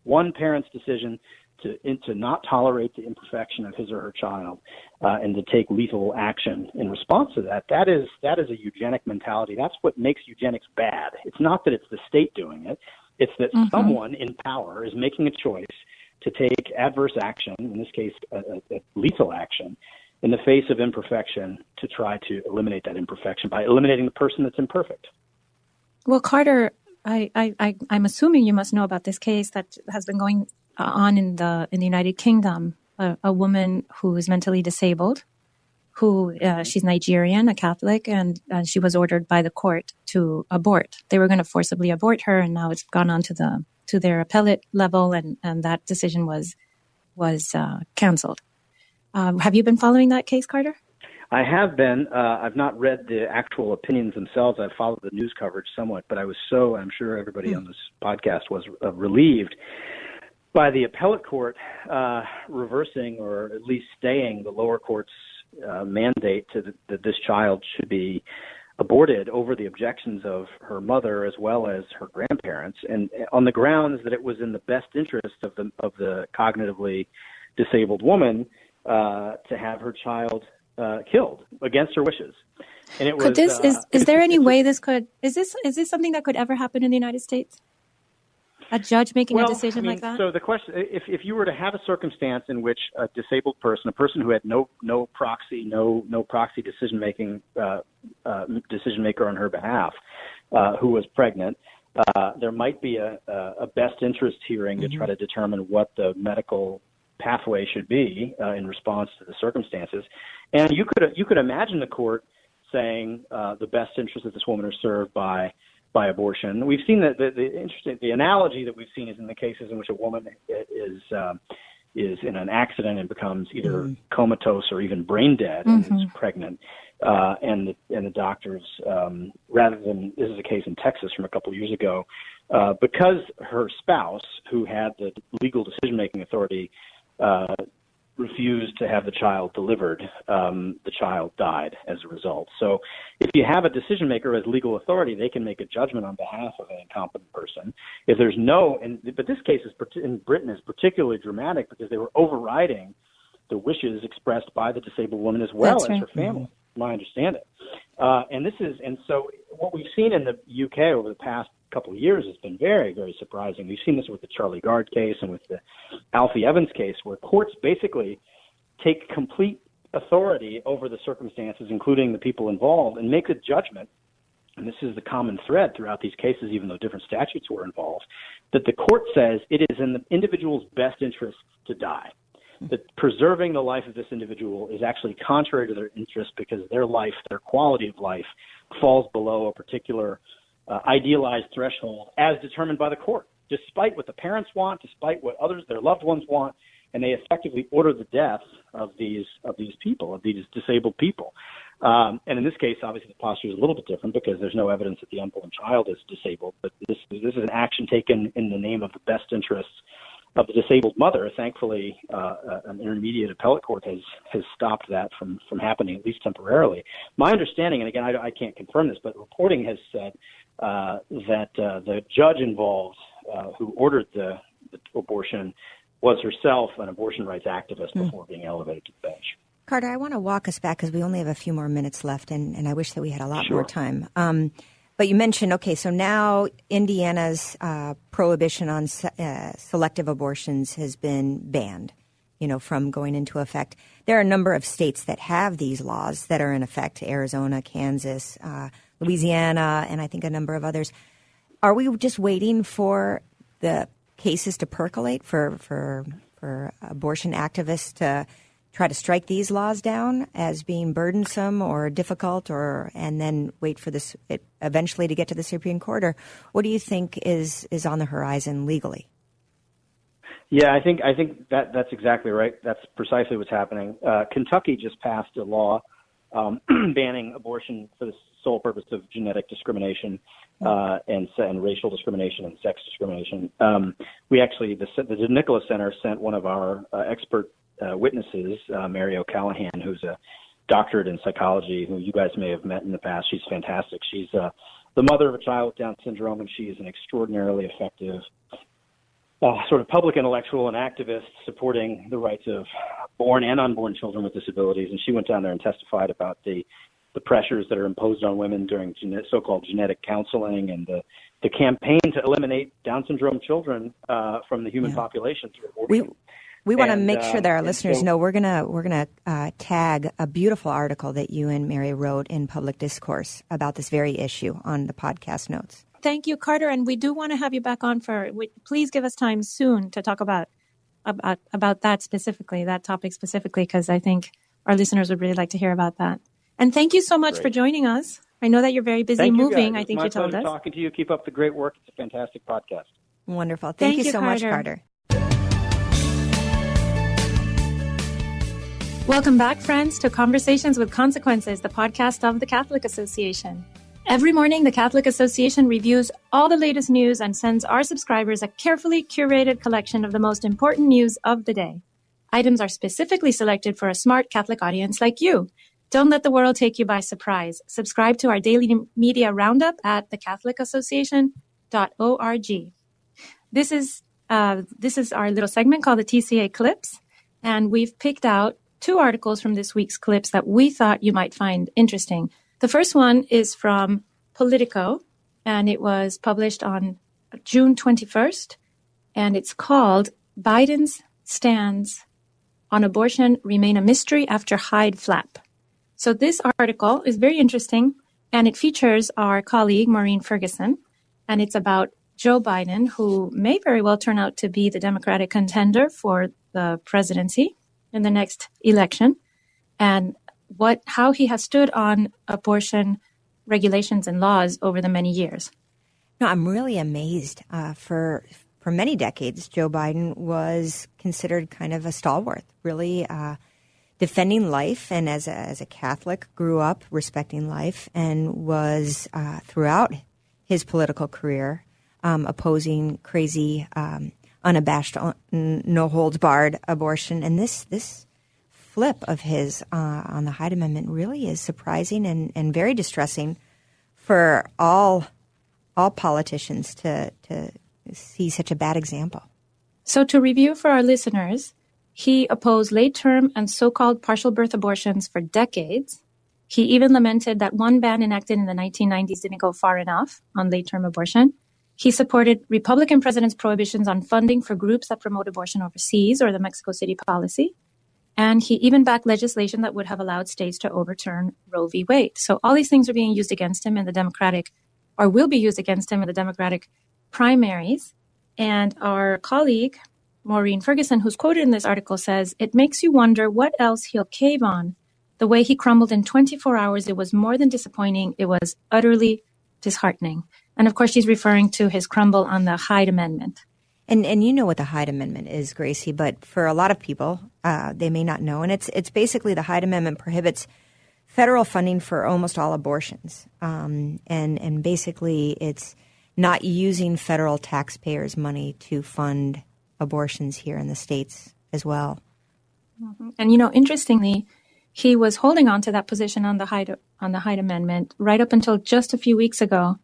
one parent's decision to not tolerate the imperfection of his or her child and to take lethal action in response to that, that is a eugenic mentality. That's what makes eugenics bad. It's not that it's the state doing it. It's that someone in power is making a choice to take adverse action, in this case, a lethal action, in the face of imperfection to try to eliminate that imperfection by eliminating the person that's imperfect. Well, Carter, I'm assuming you must know about this case that has been going on in the United Kingdom. A woman who is mentally disabled, she's Nigerian, a Catholic, and she was ordered by the court to abort. They were going to forcibly abort her, and now it's gone on to their appellate level, and that decision was canceled. Have you been following that case, Carter? I have been. I've not read the actual opinions themselves. I've followed the news coverage somewhat, but I'm sure everybody on this podcast was relieved by the appellate court reversing or at least staying the lower court's mandate that this child should be aborted over the objections of her mother as well as her grandparents, and on the grounds that it was in the best interest of the cognitively disabled woman to have her child killed against her wishes. And it was. Is there any way is this something that could ever happen in the United States? A judge making a decision like that? So the question, if you were to have a circumstance in which a disabled person, a person who had no proxy decision maker on her behalf, who was pregnant, there might be a best interest hearing to try to determine what the medical pathway should be in response to the circumstances. And you could imagine the court saying the best interest of this woman are served by abortion. We've seen that the analogy that we've seen is in the cases in which a woman is in an accident and becomes either comatose or even brain dead and is pregnant, and the doctors, rather than, this is a case in Texas from a couple of years ago, because her spouse, who had the legal decision-making authority, refused to have the child delivered, the child died as a result. So if you have a decision maker as legal authority, they can make a judgment on behalf of an incompetent person. If there's but this case in Britain is particularly dramatic because they were overriding the wishes expressed by the disabled woman as well as her family, my understanding. And so what we've seen in the UK over the past couple of years has been very, very surprising. We've seen this with the Charlie Gard case and with the Alfie Evans case, where courts basically take complete authority over the circumstances, including the people involved, and make a judgment, and this is the common thread throughout these cases, even though different statutes were involved, that the court says it is in the individual's best interest to die. That preserving the life of this individual is actually contrary to their interest because their life, their quality of life, falls below a particular idealized threshold as determined by the court, despite what the parents want, despite what their loved ones want, and they effectively order the death of these people, of these disabled people. And in this case, obviously, the posture is a little bit different because there's no evidence that the unborn child is disabled, but this is an action taken in the name of the best interests of the disabled mother. Thankfully, an intermediate appellate court has stopped that from happening, at least temporarily. My understanding, and again, I can't confirm this, but reporting has said that the judge involved who ordered the abortion was herself an abortion rights activist before being elevated to the bench. Carter, I want to walk us back because we only have a few more minutes left, and I wish that we had a lot more time. But you mentioned, so now Indiana's prohibition on selective abortions has been banned, from going into effect. There are a number of states that have these laws that are in effect: Arizona, Kansas, Louisiana, and I think a number of others. Are we just waiting for the cases to percolate for abortion activists to try to strike these laws down as being burdensome or difficult, and then wait for this eventually to get to the Supreme Court? Or what do you think is on the horizon legally? Yeah, I think that's exactly right. That's precisely what's happening. Kentucky just passed a law banning abortion for the sole purpose of genetic discrimination and racial discrimination and sex discrimination. We actually, the Nicholas Center sent one of our expert witnesses, Mary O'Callahan, who's a doctorate in psychology, who you guys may have met in the past. She's fantastic. She's the mother of a child with Down syndrome, and she is an extraordinarily effective sort of public intellectual and activist supporting the rights of born and unborn children with disabilities. And she went down there and testified about the pressures that are imposed on women during so-called genetic counseling and the campaign to eliminate Down syndrome children from the human population through abortion. We want to make sure that our listeners know we're gonna tag a beautiful article that you and Mary wrote in Public Discourse about this very issue on the podcast notes. Thank you, Carter, and we do want to have you back on please give us time soon to talk about that specifically, that topic specifically, because I think our listeners would really like to hear about that. And thank you so much for joining us. I know that you're very busy moving. I think you told us. Talking to you. Keep up the great work. It's a fantastic podcast. Wonderful. Thank you so much, Carter. Welcome back, friends, to Conversations with Consequences, the podcast of the Catholic Association. Every morning, the Catholic Association reviews all the latest news and sends our subscribers a carefully curated collection of the most important news of the day. Items are specifically selected for a smart Catholic audience like you. Don't let the world take you by surprise. Subscribe to our daily media roundup at thecatholicAssociation.org. This is our little segment called the TCA Clips, and we've picked out 2 articles from this week's clips that we thought you might find interesting. The first one is from Politico, and it was published on June 21st, and it's called Biden's Stands on Abortion Remain a Mystery After Hyde Flap. So this article is very interesting, and it features our colleague, Maureen Ferguson, and it's about Joe Biden, who may very well turn out to be the Democratic contender for the presidency in the next election, and how he has stood on abortion regulations and laws over the many years. No, I'm really amazed. For many decades, Joe Biden was considered kind of a stalwart, really defending life, and as a Catholic, grew up respecting life, and was throughout his political career opposing crazy, unabashed, no-holds-barred abortion. And this flip of his on the Hyde Amendment really is surprising and very distressing for all politicians to see such a bad example. So to review for our listeners, he opposed late-term and so-called partial birth abortions for decades. He even lamented that one ban enacted in the 1990s didn't go far enough on late-term abortion. He supported Republican presidents' prohibitions on funding for groups that promote abortion overseas, or the Mexico City policy. And he even backed legislation that would have allowed states to overturn Roe v. Wade. So all these things are being used against him in the Democratic, or will be used against him in the Democratic primaries. And our colleague, Maureen Ferguson, who's quoted in this article, says, it makes you wonder what else he'll cave on. The way he crumbled in 24 hours, it was more than disappointing. It was utterly disheartening. And of course, she's referring to his crumble on the Hyde Amendment. And you know what the Hyde Amendment is, Gracie, but for a lot of people, they may not know. And it's basically the Hyde Amendment prohibits federal funding for almost all abortions. And basically it's not using federal taxpayers' money to fund abortions here in the States as well. Mm-hmm. And, you know, interestingly, he was holding on to that position on the Hyde Amendment right up until just a few weeks ago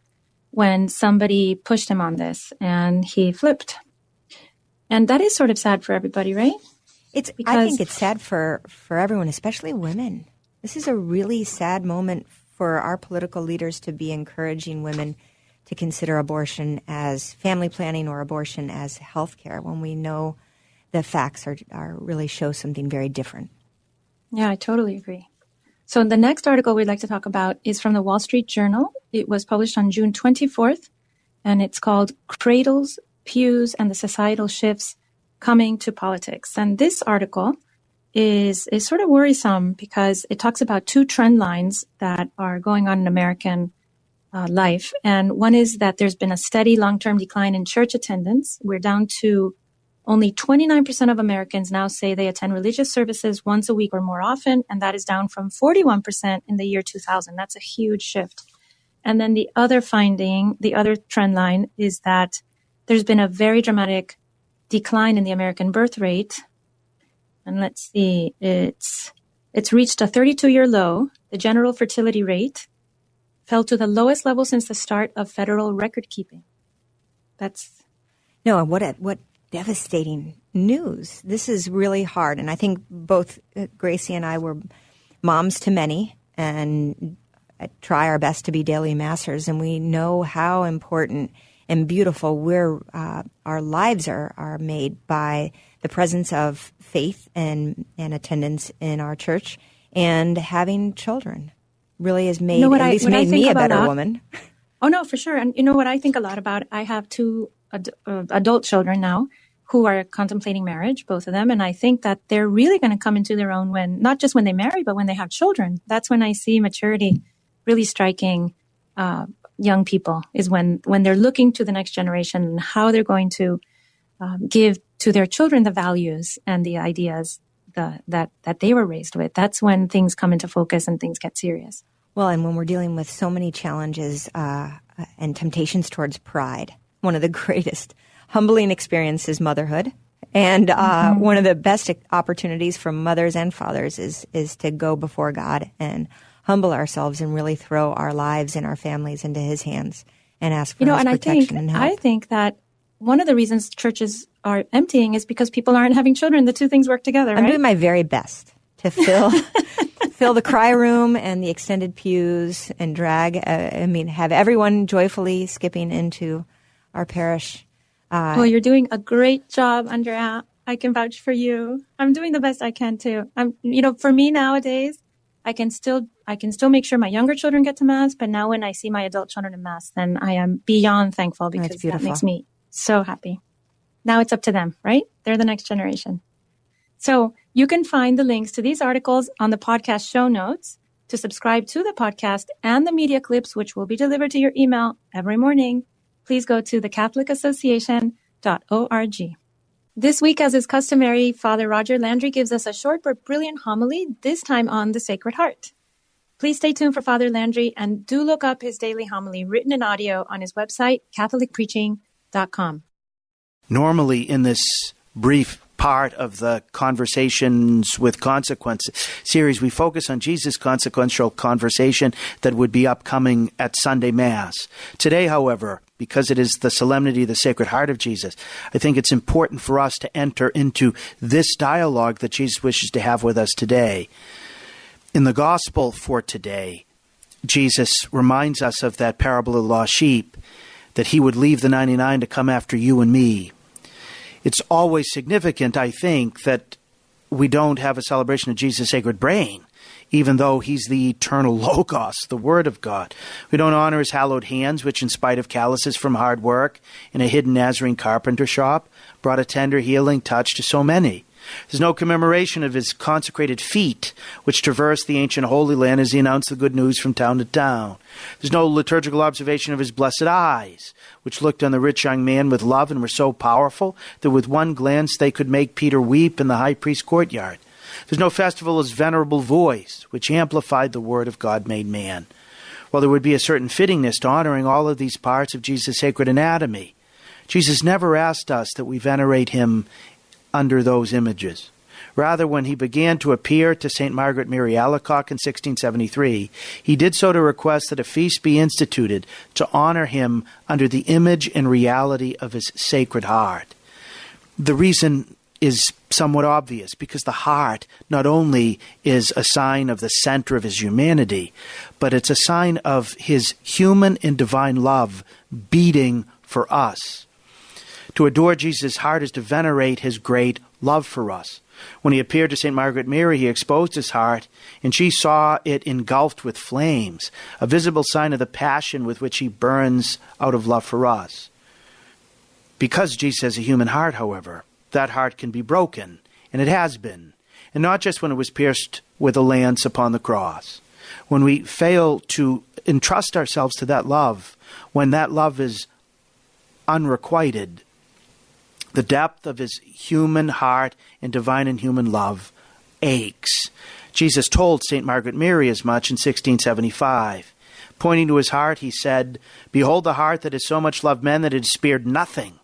when somebody pushed him on this and he flipped. And that is sort of sad for everybody, right? I think it's sad for everyone, especially women. This is a really sad moment for our political leaders to be encouraging women to consider abortion as family planning or abortion as health care when we know the facts are really show something very different. Yeah, I totally agree. So the next article we'd like to talk about is from the Wall Street Journal. It was published on June 24th, and it's called Cradles, Pews, and the Societal Shifts Coming to Politics. And this article is sort of worrisome because it talks about 2 trend lines that are going on in American life. And one is that there's been a steady long-term decline in church attendance. We're down to Only 29% of Americans now say they attend religious services once a week or more often, and that is down from 41% in the year 2000. That's a huge shift. And then the other finding, the other trend line is that there's been a very dramatic decline in the American birth rate. And let's see, it's reached a 32-year low. The general fertility rate fell to the lowest level since the start of federal record keeping. That's... No, and what devastating news. This is really hard. And I think both Gracie and I were moms to many and try our best to be daily masters. And we know how important and beautiful our lives are made by the presence of faith and attendance in our church, and having children really has made, at least made me a better woman. Oh, no, for sure. And you know what I think a lot about? I have two adult children now who are contemplating marriage, both of them. And I think that they're really going to come into their own not just when they marry, but when they have children. That's when I see maturity really striking young people, is when they're looking to the next generation and how they're going to give to their children the values and the ideas that they were raised with. That's when things come into focus and things get serious. Well, and when we're dealing with so many challenges and temptations towards pride, one of the greatest humbling experiences is motherhood. And one of the best opportunities for mothers and fathers is to go before God and humble ourselves and really throw our lives and our families into His hands and ask for His protection and help. I think that one of the reasons churches are emptying is because people aren't having children. The two things work together, right? I'm doing my very best to fill the cry room and the extended pews and have everyone joyfully skipping into our parish. Well, you're doing a great job, Andrea. I can vouch for you. I'm doing the best I can too. For me nowadays, I can still make sure my younger children get to Mass, but now when I see my adult children in Mass, then I am beyond thankful, because that makes me so happy. Now it's up to them, right? They're the next generation. So you can find the links to these articles on the podcast show notes. To subscribe to the podcast and the media clips, which will be delivered to your email every morning, please go to thecatholicassociation.org. This week, as is customary, Father Roger Landry gives us a short but brilliant homily, this time on the Sacred Heart. Please stay tuned for Father Landry, and do look up his daily homily written in audio on his website, catholicpreaching.com. Normally in this brief part of the Conversations with Consequence series, we focus on Jesus' consequential conversation that would be upcoming at Sunday Mass. Today, however, because it is the solemnity of the Sacred Heart of Jesus, I think it's important for us to enter into this dialogue that Jesus wishes to have with us today. In the Gospel for today, Jesus reminds us of that parable of the lost sheep, that He would leave the 99 to come after you and me. It's always significant, I think, that we don't have a celebration of Jesus' sacred brain, even though He's the eternal Logos, the Word of God. We don't honor His hallowed hands, which in spite of calluses from hard work in a hidden Nazarene carpenter shop, brought a tender healing touch to so many. There's no commemoration of His consecrated feet, which traversed the ancient Holy Land as He announced the good news from town to town. There's no liturgical observation of His blessed eyes, which looked on the rich young man with love and were so powerful that with one glance they could make Peter weep in the high priest's courtyard. There's no festival of His venerable voice, which amplified the Word of God made man. While there would be a certain fittingness to honoring all of these parts of Jesus' sacred anatomy, Jesus never asked us that we venerate Him under those images. Rather, when He began to appear to St. Margaret Mary Alacoque in 1673, He did so to request that a feast be instituted to honor Him under the image and reality of His Sacred Heart. The reason is somewhat obvious, because the heart not only is a sign of the center of His humanity, but it's a sign of His human and divine love beating for us. To adore Jesus' heart is to venerate His great love for us. When He appeared to St. Margaret Mary, He exposed His heart, and she saw it engulfed with flames, a visible sign of the passion with which He burns out of love for us. Because Jesus has a human heart, however, that heart can be broken, and it has been, and not just when it was pierced with a lance upon the cross. When we fail to entrust ourselves to that love, when that love is unrequited, The depth of his human heart and divine and human love aches. Jesus told St. Margaret Mary as much in 1675. Pointing to his heart, he said, "Behold the heart that has so much loved men that it has spared nothing,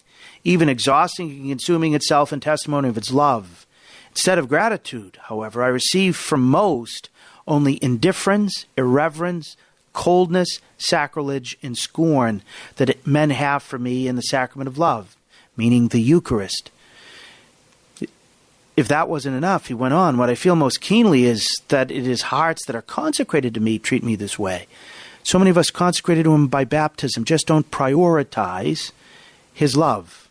even exhausting and consuming itself in testimony of its love. Instead of gratitude, however, I receive from most only indifference, irreverence, coldness, sacrilege, and scorn that men have for me in the sacrament of love," meaning the Eucharist. If that wasn't enough, he went on, "What I feel most keenly is that it is hearts that are consecrated to me treat me this way. So many of us consecrated to him by baptism just don't prioritize his love.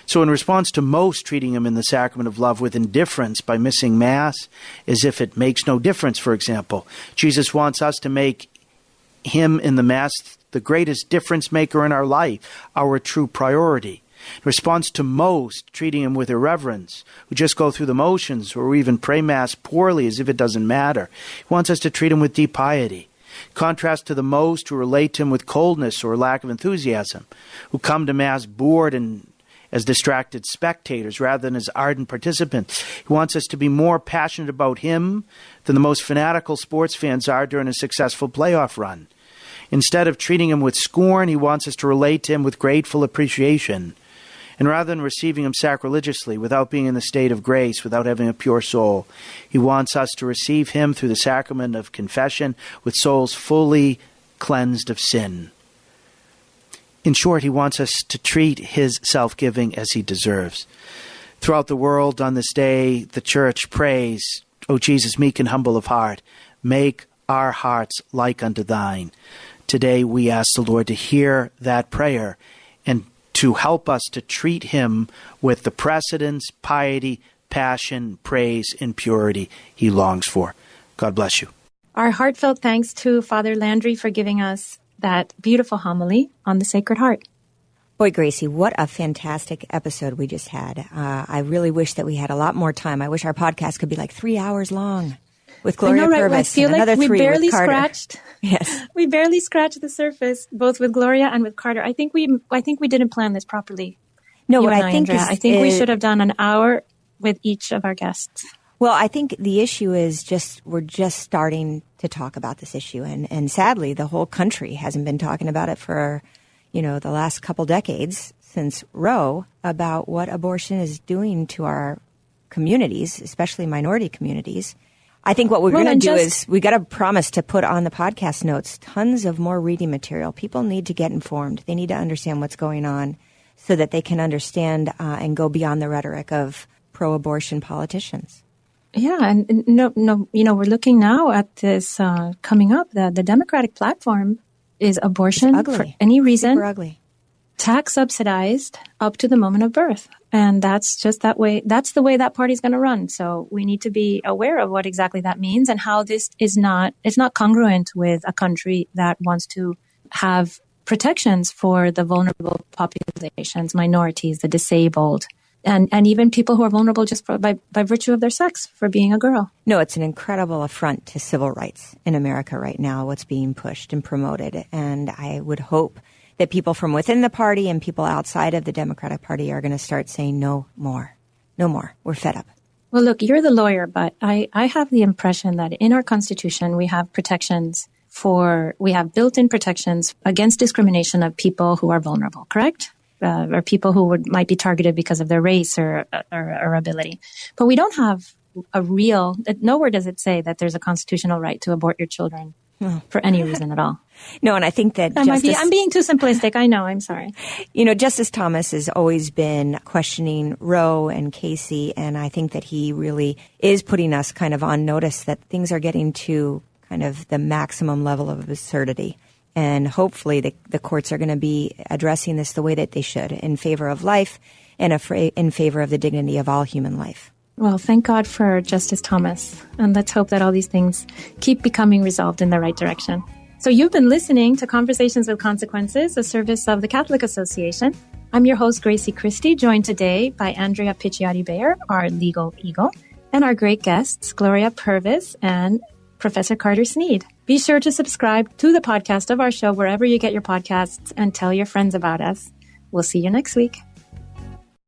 So in response to most treating him in the sacrament of love with indifference by missing Mass, as if it makes no difference, for example, Jesus wants us to make him in the Mass the greatest difference maker in our life, our true priority. In response to most treating him with irreverence, who just go through the motions or even pray Mass poorly as if it doesn't matter, he wants us to treat him with deep piety. Contrast to the most who relate to him with coldness or lack of enthusiasm, who come to Mass bored and as distracted spectators rather than as ardent participants. He wants us to be more passionate about him than the most fanatical sports fans are during a successful playoff run. Instead of treating him with scorn, he wants us to relate to him with grateful appreciation. And rather than receiving him sacrilegiously, without being in the state of grace, without having a pure soul, he wants us to receive him through the sacrament of confession with souls fully cleansed of sin. In short, he wants us to treat his self-giving as he deserves. Throughout the world on this day, the Church prays, "O Jesus, meek and humble of heart, make our hearts like unto thine." Today we ask the Lord to hear that prayer and to help us to treat him with the precedence, piety, passion, praise, and purity he longs for. God bless you. Our heartfelt thanks to Father Landry for giving us that beautiful homily on the Sacred Heart. Boy, Gracie, what a fantastic episode we just had. I really wish that we had a lot more time. I wish our podcast could be like 3 hours long with Gloria Purvis. I feel like we barely scratched. Yes, we barely scratched the surface, both with Gloria and with Carter. I think we didn't plan this properly. No, what I think is, we should have done an hour with each of our guests. Well, I think the issue is we're just starting to talk about this issue, and sadly, the whole country hasn't been talking about it for, the last couple decades since Roe, about what abortion is doing to our communities, especially minority communities. I think what we're going to do is we got to promise to put on the podcast notes tons of more reading material. People need to get informed. They need to understand what's going on so that they can understand and go beyond the rhetoric of pro-abortion politicians. Yeah, and we're looking now at this coming up. The Democratic platform is abortion for any reason. Super ugly. Tax subsidized up to the moment of birth. And that's just that way. That's the way that party's going to run. So we need to be aware of what exactly that means and how this it's not congruent with a country that wants to have protections for the vulnerable populations, minorities, the disabled, and even people who are vulnerable just by virtue of their sex, for being a girl. No, it's an incredible affront to civil rights in America right now, what's being pushed and promoted. And I would hope that people from within the party and people outside of the Democratic Party are going to start saying no more. No more. We're fed up. Well, look, you're the lawyer, but I have the impression that in our Constitution we have we have built-in protections against discrimination of people who are vulnerable, correct? Or people who might be targeted because of their race or ability. But we don't have nowhere does it say that there's a constitutional right to abort your children for any reason at all. No, and I think that I'm being too simplistic. I know. I'm sorry. Justice Thomas has always been questioning Roe and Casey, and I think that he really is putting us kind of on notice that things are getting to kind of the maximum level of absurdity. And hopefully the courts are going to be addressing this the way that they should, in favor of life and in favor of the dignity of all human life. Well, thank God for Justice Thomas. And let's hope that all these things keep becoming resolved in the right direction. So you've been listening to Conversations with Consequences, a service of the Catholic Association. I'm your host, Grazie Christie, joined today by Andrea Picciotti-Bayer, our legal eagle, and our great guests, Gloria Purvis and Professor Carter Snead. Be sure to subscribe to the podcast of our show wherever you get your podcasts and tell your friends about us. We'll see you next week.